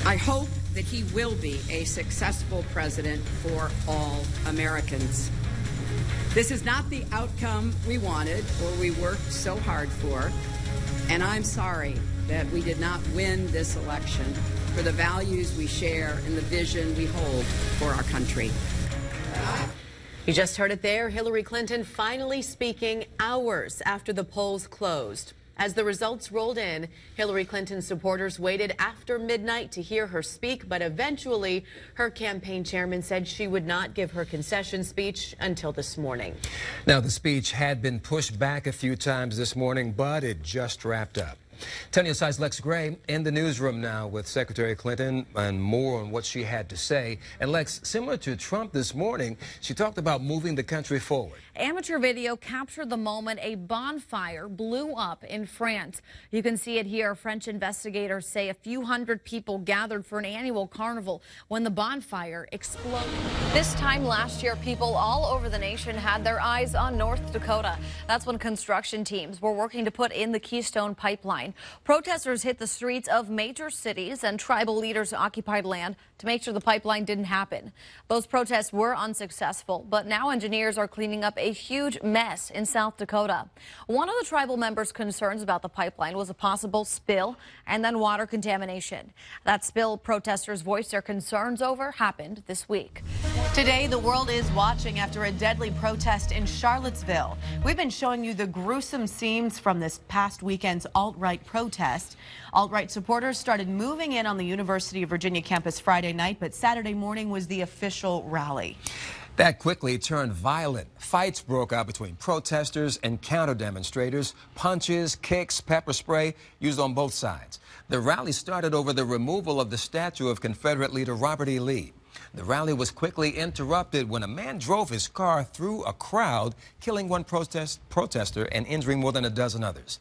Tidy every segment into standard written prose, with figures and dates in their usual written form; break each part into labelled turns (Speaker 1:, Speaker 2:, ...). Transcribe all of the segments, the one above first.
Speaker 1: I hope that he will be a successful president for all Americans. This is not the outcome we wanted or we worked so hard for, and I'm sorry that we did not win this election for the values we share and the vision we hold for our country.
Speaker 2: You just heard it there. Hillary Clinton finally speaking hours after the polls closed. As the results rolled in, Hillary Clinton's supporters waited after midnight to hear her speak, but eventually her campaign chairman said she would not give her concession speech until this morning.
Speaker 3: Now, the speech had been pushed back a few times this morning, but it just wrapped up. 10 News side's Lex Gray in the newsroom now with Secretary Clinton and more on what she had to say. And Lex, similar to Trump this morning, she talked about moving the country forward.
Speaker 4: Amateur video captured the moment a bonfire blew up in France. You can see it here. French investigators say a few hundred people gathered for an annual carnival when the bonfire exploded. This time last year, people all over the nation had their eyes on North Dakota. That's when construction teams were working to put in the Keystone Pipeline. Protesters hit the streets of major cities and tribal leaders occupied land to make sure the pipeline didn't happen. Those protests were unsuccessful, but now engineers are cleaning up a huge mess in South Dakota. One of the tribal members' concerns about the pipeline was a possible spill and then water contamination. That spill protesters voiced their concerns over happened this week.
Speaker 5: Today, the world is watching after a deadly protest in Charlottesville. We've been showing you the gruesome scenes from this past weekend's alt-right protest. Alt-right supporters started moving in on the University of Virginia campus Friday night, but Saturday morning was the official rally.
Speaker 3: That quickly turned violent. Fights broke out between protesters and counter-demonstrators. Punches, kicks, pepper spray used on both sides. The rally started over the removal of the statue of Confederate leader Robert E. Lee. The rally was quickly interrupted when a man drove his car through a crowd, killing one protester and injuring more than a dozen others.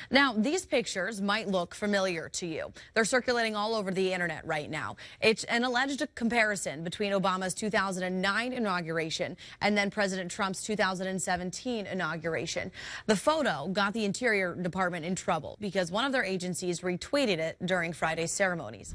Speaker 4: Now, these pictures might look familiar to you. They're circulating all over the internet right now. It's an alleged comparison between Obama's 2009 inauguration and then President Trump's 2017 inauguration. The photo got the Interior Department in trouble because one of their agencies retweeted it during Friday's ceremonies.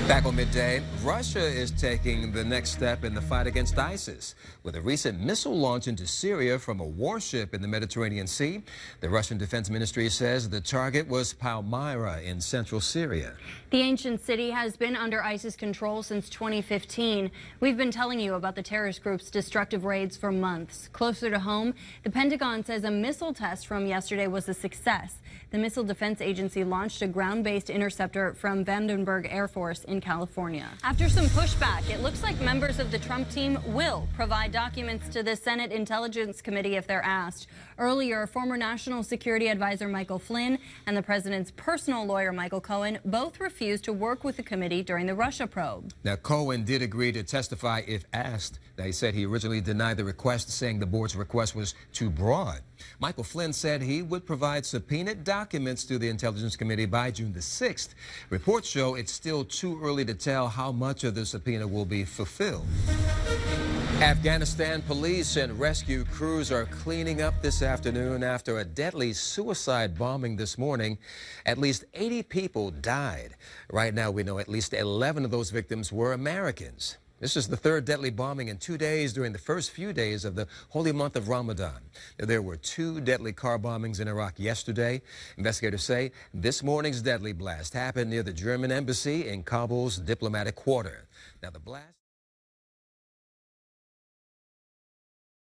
Speaker 3: Back on midday, Russia is taking the next step in the fight against ISIS with a recent missile launch into Syria from a warship in the Mediterranean Sea. The Russian Defense Ministry says the target was Palmyra in central Syria.
Speaker 6: The ancient city has been under ISIS control since 2015. We've been telling you about the terrorist group's destructive raids for months. Closer to home, the Pentagon says a missile test from yesterday was a success. The Missile Defense Agency launched a ground-based interceptor from Vandenberg Air Force in California. After some pushback, it looks like members of the Trump team will provide documents to the Senate Intelligence Committee if they're asked. Earlier, former National Security Advisor Michael Flynn and the president's personal lawyer Michael Cohen both refused to work with the committee during the Russia probe.
Speaker 3: Now, Cohen did agree to testify if asked. Now, he said he originally denied the request, saying the board's request was too broad. Michael Flynn said he would provide subpoenaed documents to the Intelligence Committee by June the 6th. Reports show it's still too early to tell how much of the subpoena will be fulfilled. Afghanistan police and rescue crews are cleaning up this afternoon after a deadly suicide bombing this morning. At least 80 people died. Right now, we know at least 11 of those victims were Americans. This is the third deadly bombing in 2 days during the first few days of the holy month of Ramadan. There were 2 deadly car bombings in Iraq yesterday. Investigators say this morning's deadly blast happened near the German embassy in Kabul's diplomatic quarter. Now, the blast